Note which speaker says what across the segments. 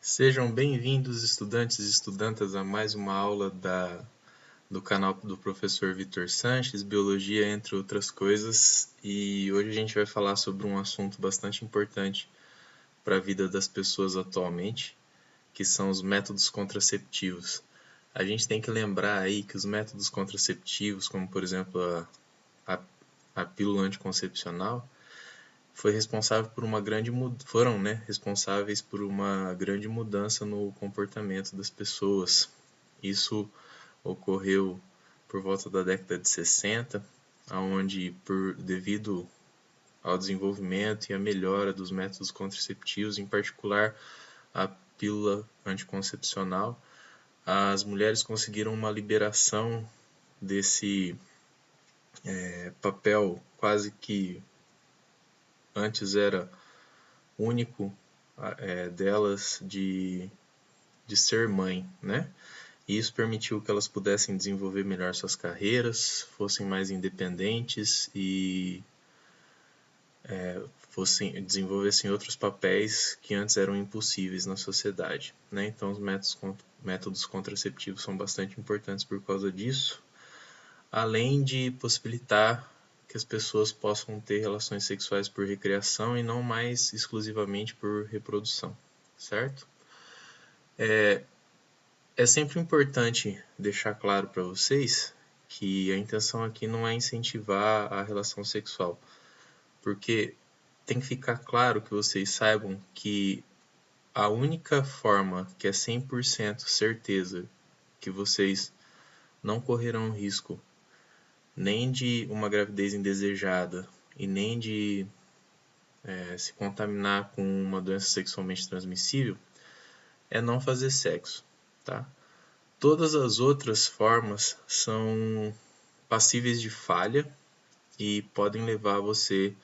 Speaker 1: Sejam bem-vindos, estudantes e estudantas, a mais uma aula do canal do professor Vitor Sanches, Biologia, entre outras coisas. E hoje a gente vai falar sobre um assunto bastante importante para a vida das pessoas atualmente, que são os métodos contraceptivos. A gente tem que lembrar aí que os métodos contraceptivos, como por exemplo a pílula anticoncepcional, foram responsáveis por uma grande mudança no comportamento das pessoas. Isso ocorreu por volta da década de 60, onde, devido ao desenvolvimento e à melhora dos métodos contraceptivos, em particular a pílula anticoncepcional, as mulheres conseguiram uma liberação desse papel quase que antes era único delas de ser mãe, né? E isso permitiu que elas pudessem desenvolver melhor suas carreiras, fossem mais independentes e desenvolvessem outros papéis que antes eram impossíveis na sociedade, né? Então os métodos contraceptivos são bastante importantes por causa disso, além de possibilitar que as pessoas possam ter relações sexuais por recreação e não mais exclusivamente por reprodução, certo? É sempre importante deixar claro para vocês que a intenção aqui não é incentivar a relação sexual, porque tem que ficar claro que vocês saibam que a única forma que é 100% certeza que vocês não correrão risco nem de uma gravidez indesejada e nem de se contaminar com uma doença sexualmente transmissível é não fazer sexo, tá? Todas as outras formas são passíveis de falha e podem levar vocês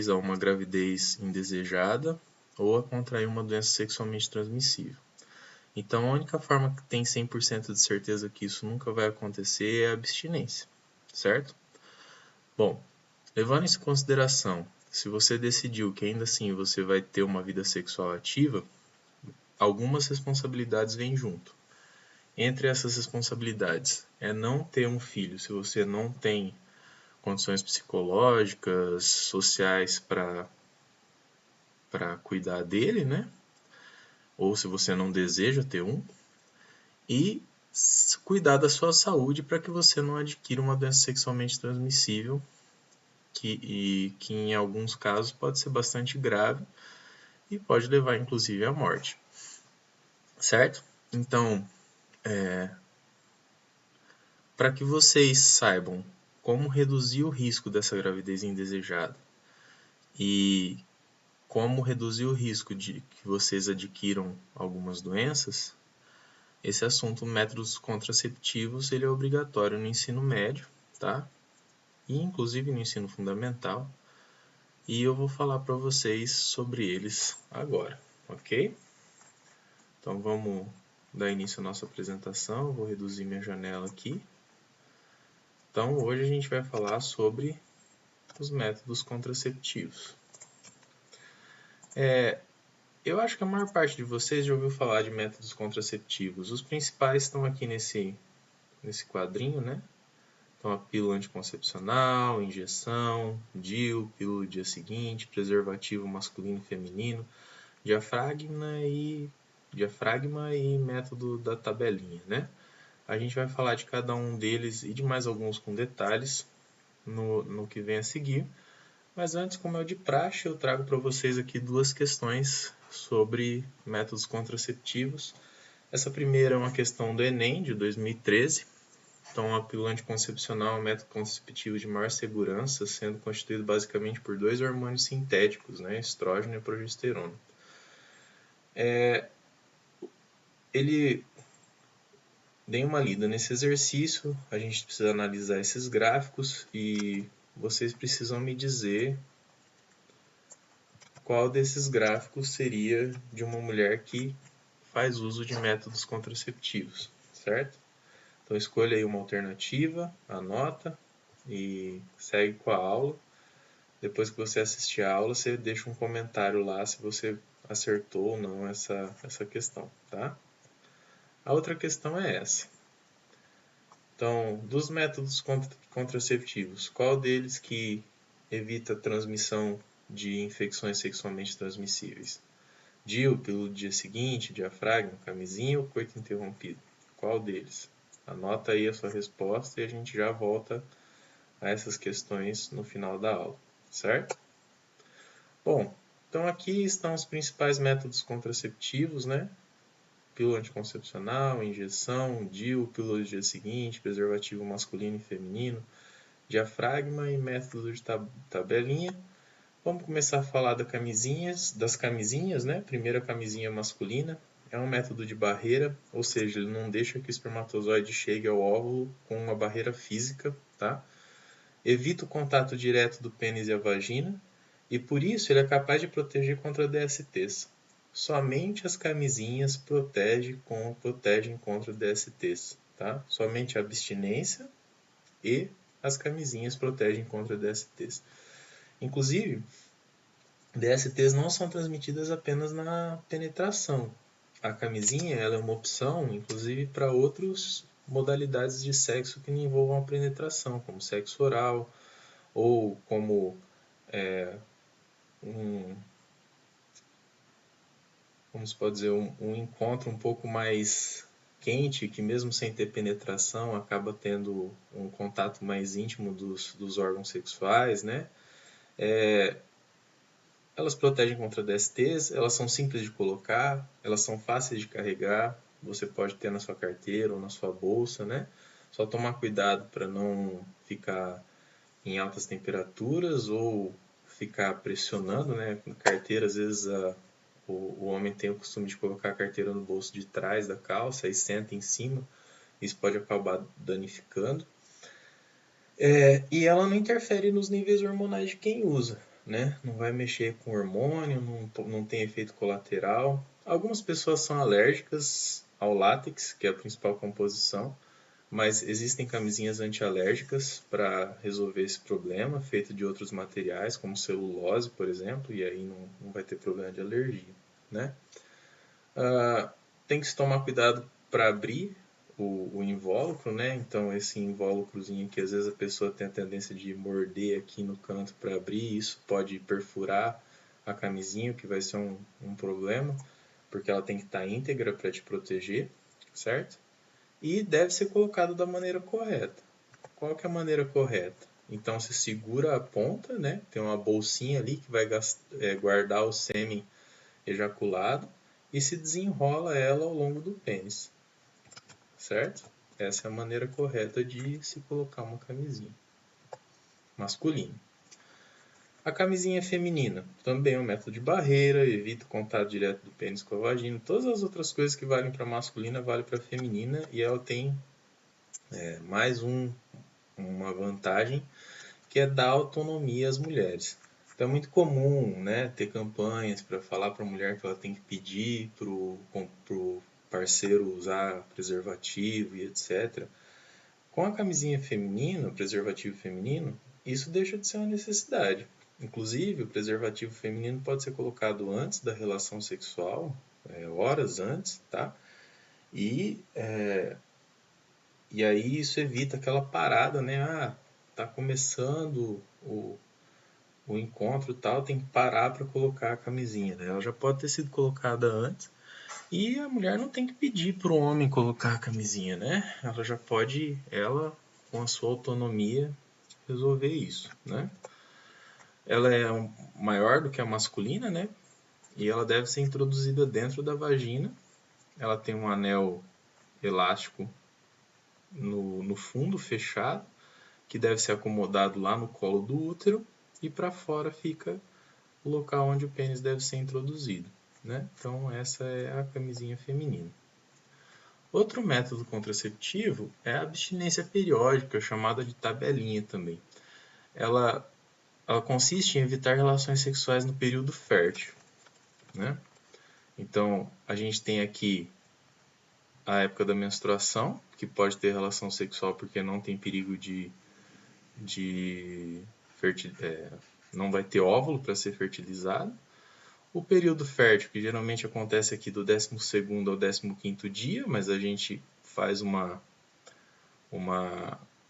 Speaker 1: a uma gravidez indesejada ou a contrair uma doença sexualmente transmissível. Então, a única forma que tem 100% de certeza que isso nunca vai acontecer é a abstinência, certo? Bom, levando isso em consideração, se você decidiu que ainda assim você vai ter uma vida sexual ativa, algumas responsabilidades vêm junto. Entre essas responsabilidades é não ter um filho se você não tem condições psicológicas, sociais para cuidar dele, né? Ou se você não deseja ter um. E cuidar da sua saúde para que você não adquira uma doença sexualmente transmissível, que em alguns casos pode ser bastante grave e pode levar inclusive à morte. Certo? Então, para que vocês saibam como reduzir o risco dessa gravidez indesejada e como reduzir o risco de que vocês adquiram algumas doenças, esse assunto, métodos contraceptivos, ele é obrigatório no ensino médio, tá? E inclusive no ensino fundamental. E eu vou falar para vocês sobre eles agora, ok? Então vamos dar início à nossa apresentação. Eu vou reduzir minha janela aqui. Então hoje a gente vai falar sobre os métodos contraceptivos. Eu acho que a maior parte de vocês já ouviu falar de métodos contraceptivos. Os principais estão aqui nesse quadrinho, né? Então a pílula anticoncepcional, injeção, DIU, pílula do dia seguinte, preservativo masculino e feminino, diafragma e método da tabelinha, né? A gente vai falar de cada um deles e de mais alguns com detalhes no que vem a seguir. Mas antes, como é de praxe, eu trago para vocês aqui duas questões sobre métodos contraceptivos. Essa primeira é uma questão do Enem, de 2013. Então, a pílula anticoncepcional é um método contraceptivo de maior segurança, sendo constituído basicamente por dois hormônios sintéticos, né, estrógeno e progesterona. Dei uma lida nesse exercício, a gente precisa analisar esses gráficos e vocês precisam me dizer qual desses gráficos seria de uma mulher que faz uso de métodos contraceptivos, certo? Então escolha aí uma alternativa, anota e segue com a aula. Depois que você assistir a aula, você deixa um comentário lá se você acertou ou não essa questão, tá? A outra questão é essa. Então, dos métodos contraceptivos, qual deles que evita a transmissão de infecções sexualmente transmissíveis? DIU, pílula do dia seguinte, diafragma, camisinha ou coito interrompido? Qual deles? Anota aí a sua resposta e a gente já volta a essas questões no final da aula, certo? Bom, então aqui estão os principais métodos contraceptivos, né? Pílula anticoncepcional, injeção, DIU, pílula do dia seguinte, preservativo masculino e feminino, diafragma e método de tabelinha. Vamos começar a falar das camisinhas, né? Primeiro a camisinha masculina. É um método de barreira, ou seja, ele não deixa que o espermatozoide chegue ao óvulo com uma barreira física, tá? Evita o contato direto do pênis e a vagina, e por isso ele é capaz de proteger contra DSTs. Somente as camisinhas protegem contra DSTs, tá? Somente a abstinência e as camisinhas protegem contra DSTs. Inclusive, DSTs não são transmitidas apenas na penetração. A camisinha ela é uma opção, inclusive, para outras modalidades de sexo que não envolvam a penetração, como sexo oral, ou como um, como se pode dizer, um encontro um pouco mais quente, que mesmo sem ter penetração, acaba tendo um contato mais íntimo dos órgãos sexuais, né? Elas protegem contra DSTs, elas são simples de colocar, elas são fáceis de carregar, você pode ter na sua carteira ou na sua bolsa, né? Só tomar cuidado para não ficar em altas temperaturas ou ficar pressionando, né? Na carteira, às vezes o homem tem o costume de colocar a carteira no bolso de trás da calça e senta em cima, isso pode acabar danificando. E ela não interfere nos níveis hormonais de quem usa, né? Não vai mexer com hormônio, não tem efeito colateral. Algumas pessoas são alérgicas ao látex, que é a principal composição, mas existem camisinhas antialérgicas para resolver esse problema, feito de outros materiais, como celulose, por exemplo, e aí não vai ter problema de alergia, né? Tem que se tomar cuidado para abrir o invólucro, né? Então esse invólucrozinho que às vezes a pessoa tem a tendência de morder aqui no canto para abrir, isso pode perfurar a camisinha, o que vai ser um problema, porque ela tem que estar íntegra para te proteger, certo? E deve ser colocado da maneira correta. Qual que é a maneira correta? Então você segura a ponta, né? Tem uma bolsinha ali que vai guardar o sêmen ejaculado e se desenrola ela ao longo do pênis, certo? Essa é a maneira correta de se colocar uma camisinha masculina. A camisinha feminina também é um método de barreira, evita o contato direto do pênis com a vagina. Todas as outras coisas que valem para masculina valem para feminina e ela tem mais uma vantagem que é dar autonomia às mulheres. Então é muito comum, né, ter campanhas para falar para a mulher que ela tem que pedir para o parceiro usar preservativo e etc. Com a camisinha feminina, o preservativo feminino, isso deixa de ser uma necessidade. Inclusive, o preservativo feminino pode ser colocado antes da relação sexual, horas antes, tá? E aí isso evita aquela parada, né? Tá começando o encontro e tal, tem que parar para colocar a camisinha, né? Ela já pode ter sido colocada antes e a mulher não tem que pedir para o homem colocar a camisinha, né? Ela já pode, ela com a sua autonomia, resolver isso, né? Ela é maior do que a masculina, né? E ela deve ser introduzida dentro da vagina. Ela tem um anel elástico no fundo fechado, que deve ser acomodado lá no colo do útero e para fora fica o local onde o pênis deve ser introduzido, né? Então essa é a camisinha feminina. Outro método contraceptivo é a abstinência periódica, chamada de tabelinha também. Ela consiste em evitar relações sexuais no período fértil, né? Então a gente tem aqui a época da menstruação, que pode ter relação sexual porque não tem perigo de não vai ter óvulo para ser fertilizado. O período fértil, que geralmente acontece aqui do 12º ao 15º dia, mas a gente faz uma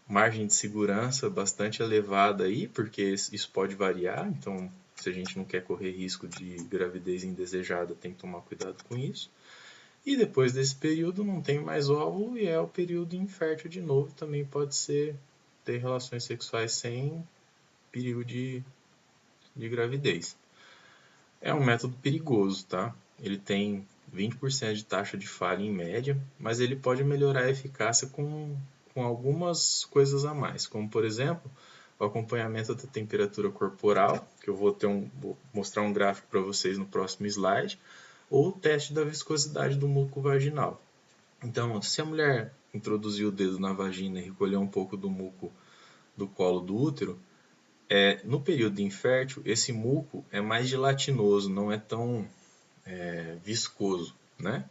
Speaker 1: margem de segurança bastante elevada aí, porque isso pode variar, então se a gente não quer correr risco de gravidez indesejada, tem que tomar cuidado com isso. E depois desse período não tem mais óvulo e é o período infértil de novo, também pode ser ter relações sexuais sem perigo de gravidez. É um método perigoso, tá? Ele tem 20% de taxa de falha em média, mas ele pode melhorar a eficácia com algumas coisas a mais, como por exemplo, o acompanhamento da temperatura corporal, que eu vou mostrar um gráfico para vocês no próximo slide, ou o teste da viscosidade do muco vaginal. Então, se a mulher introduzir o dedo na vagina e recolher um pouco do muco do colo do útero, no período infértil, esse muco é mais gelatinoso, não é tão viscoso, né?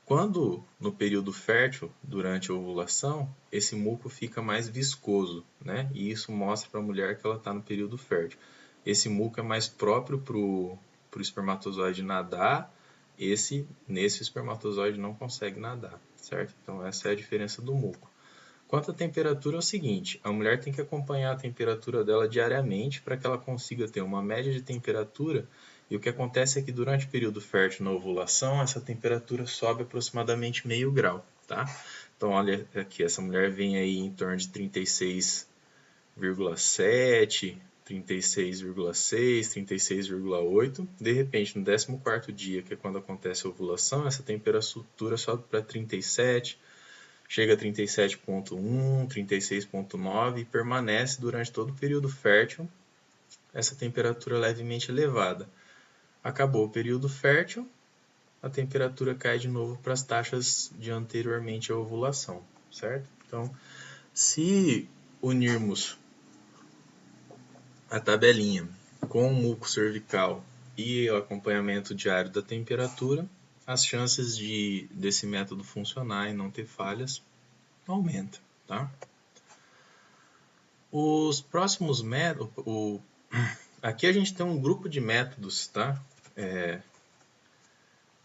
Speaker 1: Quando no período fértil, durante a ovulação, esse muco fica mais viscoso, né? E isso mostra para a mulher que ela está no período fértil. Esse muco é mais próprio para o espermatozoide nadar, nesse espermatozoide não consegue nadar, certo? Então essa é a diferença do muco. Quanto à temperatura é o seguinte, a mulher tem que acompanhar a temperatura dela diariamente para que ela consiga ter uma média de temperatura. E o que acontece é que durante o período fértil na ovulação, essa temperatura sobe aproximadamente meio grau, tá? Então olha aqui, essa mulher vem aí em torno de 36,7, 36,6, 36,8. De repente, no 14º dia, que é quando acontece a ovulação, essa temperatura sobe para 37, chega a 37,1, 36,9 e permanece durante todo o período fértil essa temperatura levemente elevada. Acabou o período fértil, a temperatura cai de novo para as taxas de anteriormente à ovulação, certo? Então, se unirmos a tabelinha com o muco cervical e o acompanhamento diário da temperatura, as chances desse método funcionar e não ter falhas aumenta, tá? Os próximos métodos, aqui a gente tem um grupo de métodos, tá?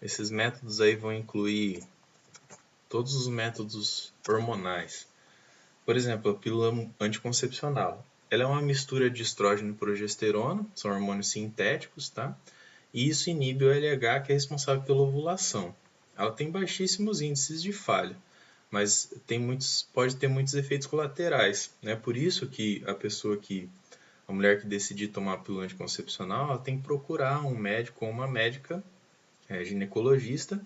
Speaker 1: Esses métodos aí vão incluir todos os métodos hormonais. Por exemplo, a pílula anticoncepcional. Ela é uma mistura de estrógeno e progesterona, são hormônios sintéticos, tá? E isso inibe o LH, que é responsável pela ovulação. Ela tem baixíssimos índices de falha, mas pode ter muitos efeitos colaterais, né? Por isso que a mulher que decidir tomar a pílula anticoncepcional, ela tem que procurar um médico ou uma médica ginecologista,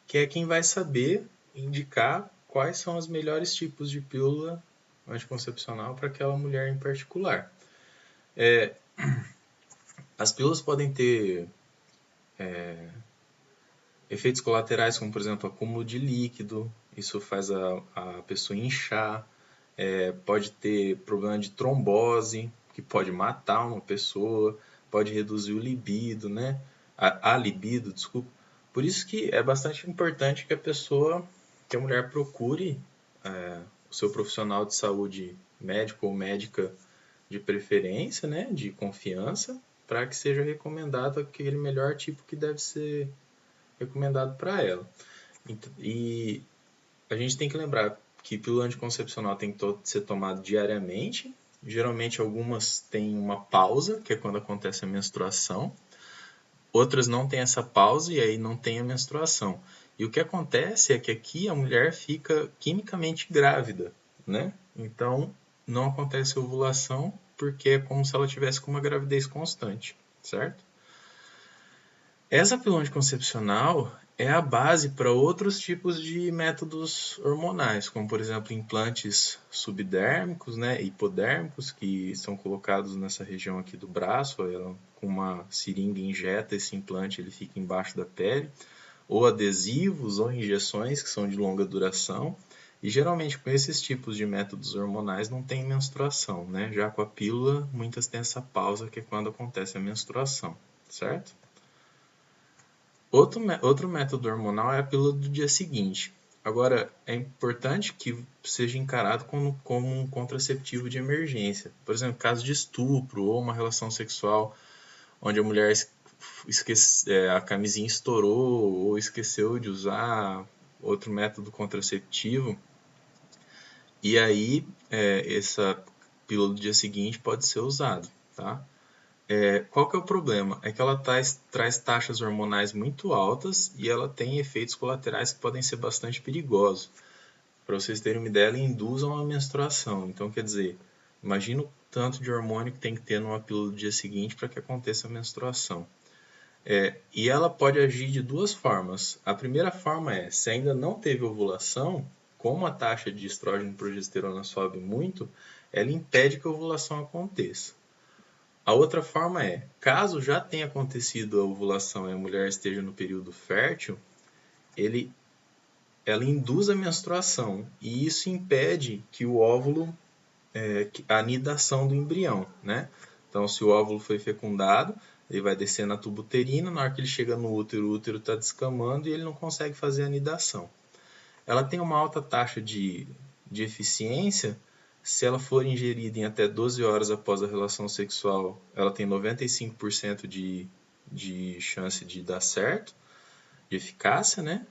Speaker 1: que é quem vai saber indicar quais são os melhores tipos de pílula anticoncepcional para aquela mulher em particular. As pílulas podem ter efeitos colaterais, como por exemplo acúmulo de líquido, isso faz a pessoa inchar, pode ter problema de trombose, que pode matar uma pessoa, pode reduzir o libido, né? A libido, desculpa. Por isso que é bastante importante que a mulher procure o seu profissional de saúde, médico ou médica de preferência, né? De confiança, para que seja recomendado aquele melhor tipo que deve ser recomendado para ela. E a gente tem que lembrar que pílula anticoncepcional tem que ser tomada diariamente. Geralmente algumas têm uma pausa, que é quando acontece a menstruação. Outras não têm essa pausa e aí não tem a menstruação. E o que acontece é que aqui a mulher fica quimicamente grávida, né? Então não acontece a ovulação porque é como se ela tivesse com uma gravidez constante, certo? Essa pílula anticoncepcional é a base para outros tipos de métodos hormonais, como por exemplo implantes subdérmicos, né, hipodérmicos, que são colocados nessa região aqui do braço, ela, com uma seringa injeta esse implante, ele fica embaixo da pele, ou adesivos ou injeções que são de longa duração, e geralmente com esses tipos de métodos hormonais não tem menstruação, né? Já com a pílula, muitas têm essa pausa que é quando acontece a menstruação, certo? Outro método hormonal é a pílula do dia seguinte. Agora, é importante que seja encarado como um contraceptivo de emergência. Por exemplo, caso de estupro ou uma relação sexual onde a mulher a camisinha estourou ou esqueceu de usar outro método contraceptivo. E aí, essa pílula do dia seguinte pode ser usada, tá? Qual que é o problema? É que ela traz taxas hormonais muito altas e ela tem efeitos colaterais que podem ser bastante perigosos. Para vocês terem uma ideia, ela induz a uma menstruação. Então, quer dizer, imagina o tanto de hormônio que tem que ter numa pílula do dia seguinte para que aconteça a menstruação. E ela pode agir de duas formas. A primeira forma é, se ainda não teve ovulação, como a taxa de estrógeno e progesterona sobe muito, ela impede que a ovulação aconteça. A outra forma é, caso já tenha acontecido a ovulação e a mulher esteja no período fértil, ela induz a menstruação e isso impede que o óvulo, a anidação do embrião, né? Então, se o óvulo foi fecundado, ele vai descer na tuba uterina, na hora que ele chega no útero, o útero está descamando e ele não consegue fazer a anidação. Ela tem uma alta taxa de eficiência. Se ela for ingerida em até 12 horas após a relação sexual, ela tem 95% de chance de dar certo, de eficácia, né?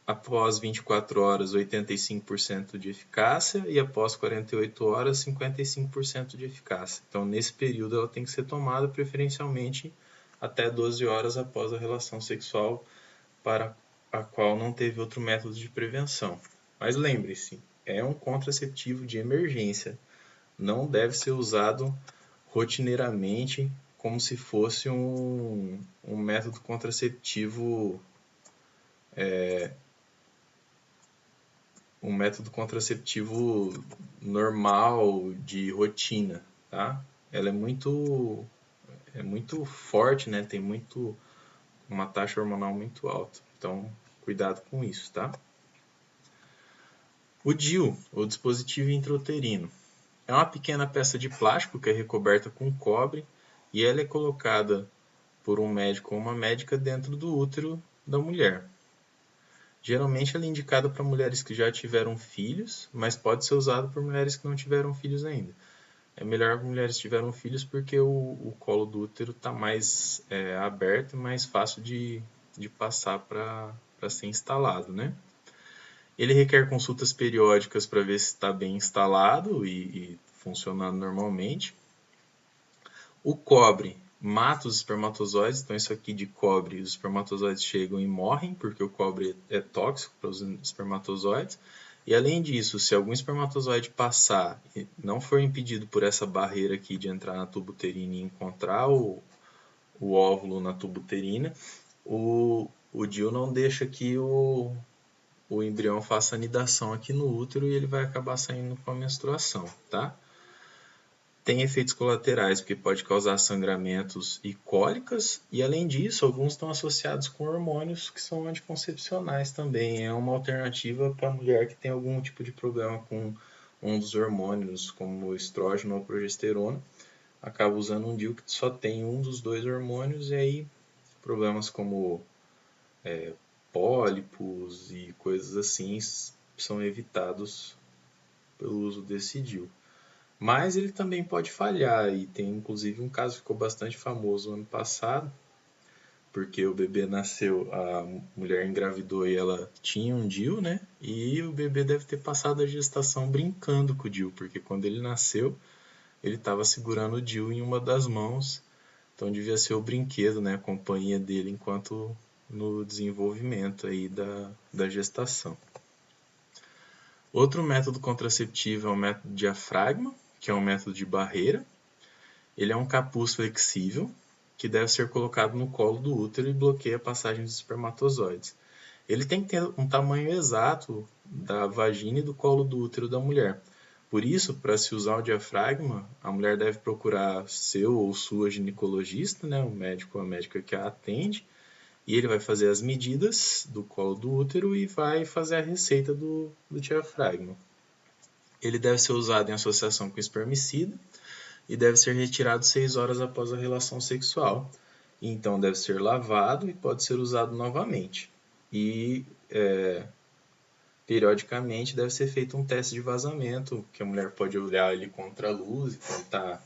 Speaker 1: Após 24 horas, 85% de eficácia e após 48 horas, 55% de eficácia. Então, nesse período, ela tem que ser tomada preferencialmente até 12 horas após a relação sexual para a qual não teve outro método de prevenção. Mas lembre-se, é um contraceptivo de emergência. Não deve ser usado rotineiramente como se fosse um método contraceptivo normal de rotina, tá? Ela é muito forte, né? Tem uma taxa hormonal muito alta. Então, cuidado com isso, tá? O DIU, ou dispositivo intrauterino, é uma pequena peça de plástico que é recoberta com cobre e ela é colocada por um médico ou uma médica dentro do útero da mulher. Geralmente ela é indicada para mulheres que já tiveram filhos, mas pode ser usado por mulheres que não tiveram filhos ainda. É melhor que mulheres que tiveram filhos porque o colo do útero está mais aberto e mais fácil de passar para ser instalado, né? Ele requer consultas periódicas para ver se está bem instalado e funcionando normalmente. O cobre mata os espermatozoides, então isso aqui de cobre, os espermatozoides chegam e morrem, porque o cobre é tóxico para os espermatozoides. E além disso, se algum espermatozoide passar e não for impedido por essa barreira aqui de entrar na tuba uterina e encontrar o óvulo na tuba uterina, o DIU não deixa que o embrião faça anidação aqui no útero e ele vai acabar saindo com a menstruação, tá? Tem efeitos colaterais, porque pode causar sangramentos e cólicas, e além disso, alguns estão associados com hormônios que são anticoncepcionais também. É uma alternativa para a mulher que tem algum tipo de problema com um dos hormônios, como o estrógeno ou a progesterona, acaba usando um DIU que só tem um dos dois hormônios, e aí problemas como pólipos e coisas assim são evitados pelo uso desse DIU. Mas ele também pode falhar, e tem inclusive um caso que ficou bastante famoso ano passado, porque o bebê nasceu, a mulher engravidou e ela tinha um DIU, né? E o bebê deve ter passado a gestação brincando com o DIU, porque quando ele nasceu, ele estava segurando o DIU em uma das mãos, então devia ser o brinquedo, né? A companhia dele enquanto no desenvolvimento aí da gestação. Outro método contraceptivo é o método diafragma, que é um método de barreira. Ele é um capuz flexível que deve ser colocado no colo do útero e bloqueia a passagem dos espermatozoides. Ele tem que ter um tamanho exato da vagina e do colo do útero da mulher. Por isso, para se usar o diafragma, a mulher deve procurar seu ou sua ginecologista, né, o médico ou a médica que a atende, e ele vai fazer as medidas do colo do útero e vai fazer a receita do diafragma. Ele deve ser usado em associação com espermicida e deve ser retirado 6 horas após a relação sexual. Então deve ser lavado e pode ser usado novamente. E periodicamente deve ser feito um teste de vazamento, que a mulher pode olhar ele contra a luz e tentar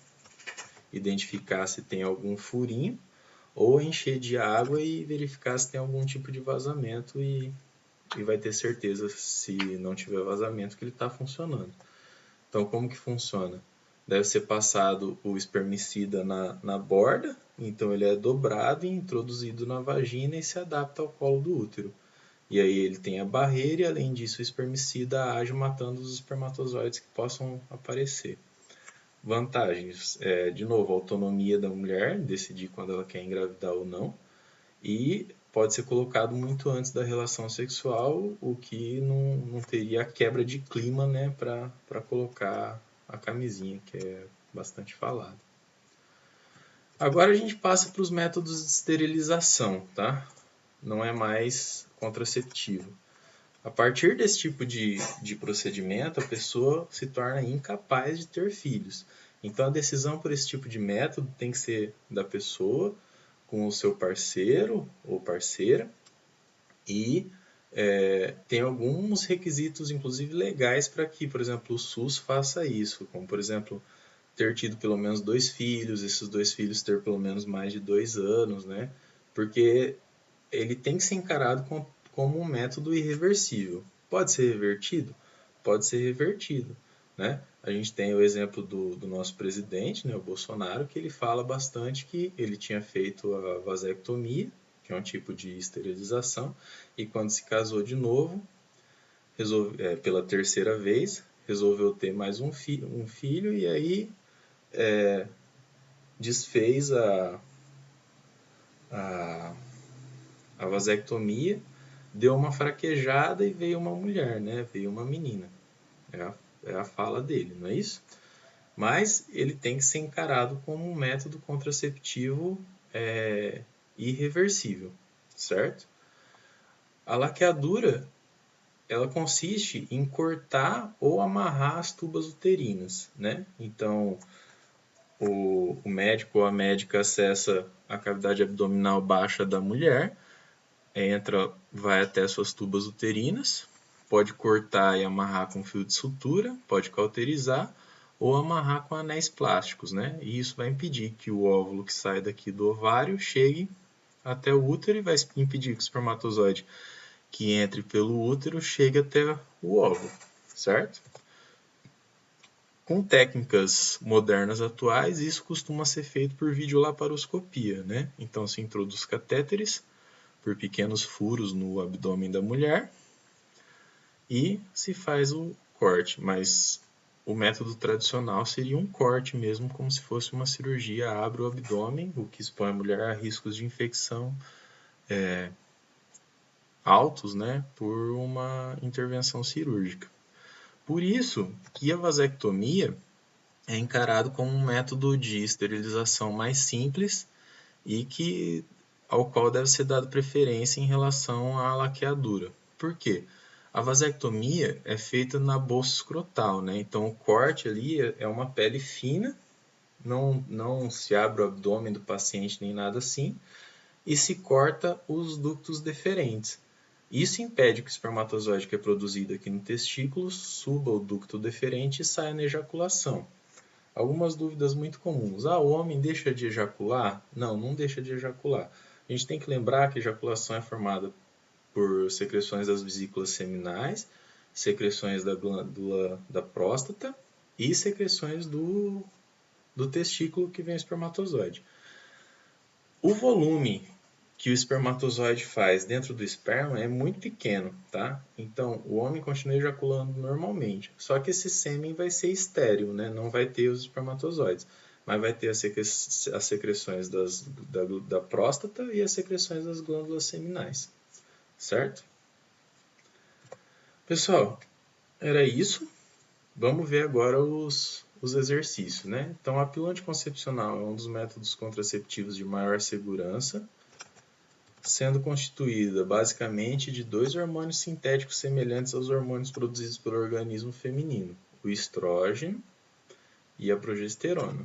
Speaker 1: identificar se tem algum furinho, ou encher de água e verificar se tem algum tipo de vazamento e vai ter certeza, se não tiver vazamento, que ele está funcionando. Então, como que funciona? Deve ser passado o espermicida na borda, então ele é dobrado e introduzido na vagina e se adapta ao colo do útero. E aí ele tem a barreira e, além disso, o espermicida age matando os espermatozoides que possam aparecer. Vantagens, de novo, a autonomia da mulher, decidir quando ela quer engravidar ou não, e pode ser colocado muito antes da relação sexual, o que não teria a quebra de clima, né, para colocar a camisinha, que é bastante falado. Agora a gente passa para os métodos de esterilização, tá? Não é mais contraceptivo. A partir desse tipo de procedimento, a pessoa se torna incapaz de ter filhos. Então, a decisão por esse tipo de método tem que ser da pessoa, com o seu parceiro ou parceira, e tem alguns requisitos, inclusive legais, para que, por exemplo, o SUS faça isso, como, por exemplo, ter tido pelo menos 2 filhos, esses 2 filhos ter pelo menos mais de 2 anos, né? Porque ele tem que ser encarado como um método irreversível. Pode ser revertido? Pode ser revertido, né? A gente tem o exemplo do nosso presidente, né, o Bolsonaro, que ele fala bastante que ele tinha feito a vasectomia, que é um tipo de esterilização, e quando se casou de novo, pela terceira vez, resolveu ter mais um filho e aí desfez a, a vasectomia, deu uma fraquejada e veio uma mulher, né? Veio uma menina. É a fala dele, não é isso? Mas ele tem que ser encarado como um método contraceptivo irreversível, certo? A laqueadura, ela consiste em cortar ou amarrar as tubas uterinas, né? Então, o médico ou a médica acessa a cavidade abdominal baixa da mulher, vai até suas tubas uterinas, pode cortar e amarrar com fio de sutura, pode cauterizar ou amarrar com anéis plásticos, né? E isso vai impedir que o óvulo que sai daqui do ovário chegue até o útero e vai impedir que o espermatozoide que entre pelo útero chegue até o óvulo, certo? Com técnicas modernas atuais, isso costuma ser feito por videolaparoscopia, né? Então se introduz catéteres por pequenos furos no abdômen da mulher e se faz o corte, mas o método tradicional seria um corte mesmo, como se fosse uma cirurgia, abre o abdômen, o que expõe a mulher a riscos de infecção altos, né, por uma intervenção cirúrgica. Por isso que a vasectomia é encarado como um método de esterilização mais simples e ao qual deve ser dado preferência em relação à laqueadura. Por quê? A vasectomia é feita na bolsa escrotal, né? Então o corte ali é uma pele fina, não se abre o abdômen do paciente nem nada assim, e se corta os ductos deferentes. Isso impede que o espermatozoide que é produzido aqui no testículo suba o ducto deferente e saia na ejaculação. Algumas dúvidas muito comuns. O homem deixa de ejacular? Não deixa de ejacular. A gente tem que lembrar que a ejaculação é formada por secreções das vesículas seminais, secreções da glândula da próstata e secreções do testículo que vem o espermatozoide. O volume que o espermatozoide faz dentro do esperma é muito pequeno, tá? Então, o homem continua ejaculando normalmente. Só que esse sêmen vai ser estéril, né? Não vai ter os espermatozoides. Mas vai ter as secreções da próstata e as secreções das glândulas seminais. Certo? Pessoal, era isso. Vamos ver agora os exercícios, né? Então, a pílula anticoncepcional é um dos métodos contraceptivos de maior segurança, sendo constituída basicamente de 2 hormônios sintéticos semelhantes aos hormônios produzidos pelo organismo feminino, o estrógeno e a progesterona,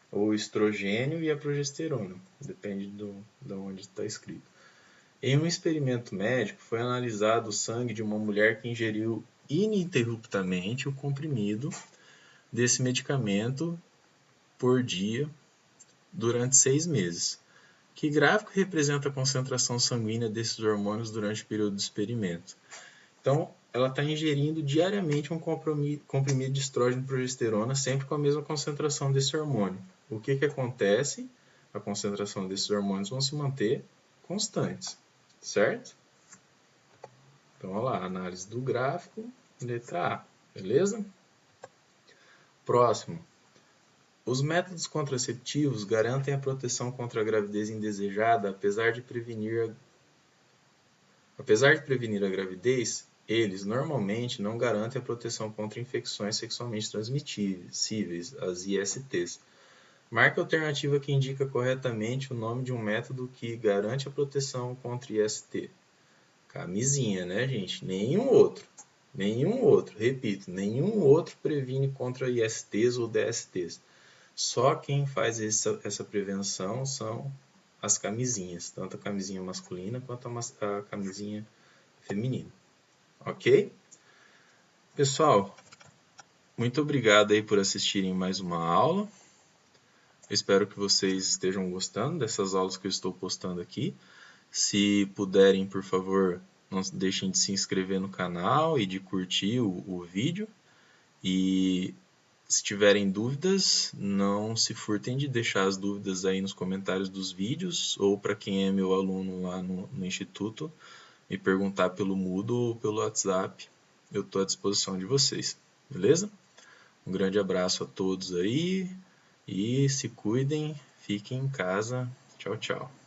Speaker 1: ou o estrogênio e a progesterona, depende de onde está escrito. Em um experimento médico, foi analisado o sangue de uma mulher que ingeriu ininterruptamente o comprimido desse medicamento por dia durante 6 meses. Que gráfico representa a concentração sanguínea desses hormônios durante o período do experimento? Então, ela está ingerindo diariamente um comprimido de estrógeno e progesterona, sempre com a mesma concentração desse hormônio. O que acontece? A concentração desses hormônios vão se manter constantes, certo? Então, olha lá, análise do gráfico, letra A, beleza? Próximo. Os métodos contraceptivos garantem a proteção contra a gravidez indesejada, apesar de prevenir a gravidez. Eles normalmente não garantem a proteção contra infecções sexualmente transmissíveis, as ISTs. Marque a alternativa que indica corretamente o nome de um método que garante a proteção contra IST. Camisinha, né, gente? Nenhum outro. Repito, nenhum outro previne contra ISTs ou DSTs. Só quem faz essa prevenção são as camisinhas, tanto a camisinha masculina quanto a camisinha feminina. Ok? Pessoal, muito obrigado aí por assistirem mais uma aula. Eu espero que vocês estejam gostando dessas aulas que eu estou postando aqui. Se puderem, por favor, não deixem de se inscrever no canal e de curtir o vídeo. E se tiverem dúvidas, não se furtem de deixar as dúvidas aí nos comentários dos vídeos, ou para quem é meu aluno lá no Instituto, me perguntar pelo Moodle ou pelo WhatsApp. Eu estou à disposição de vocês, beleza? Um grande abraço a todos aí e se cuidem, fiquem em casa. Tchau, tchau.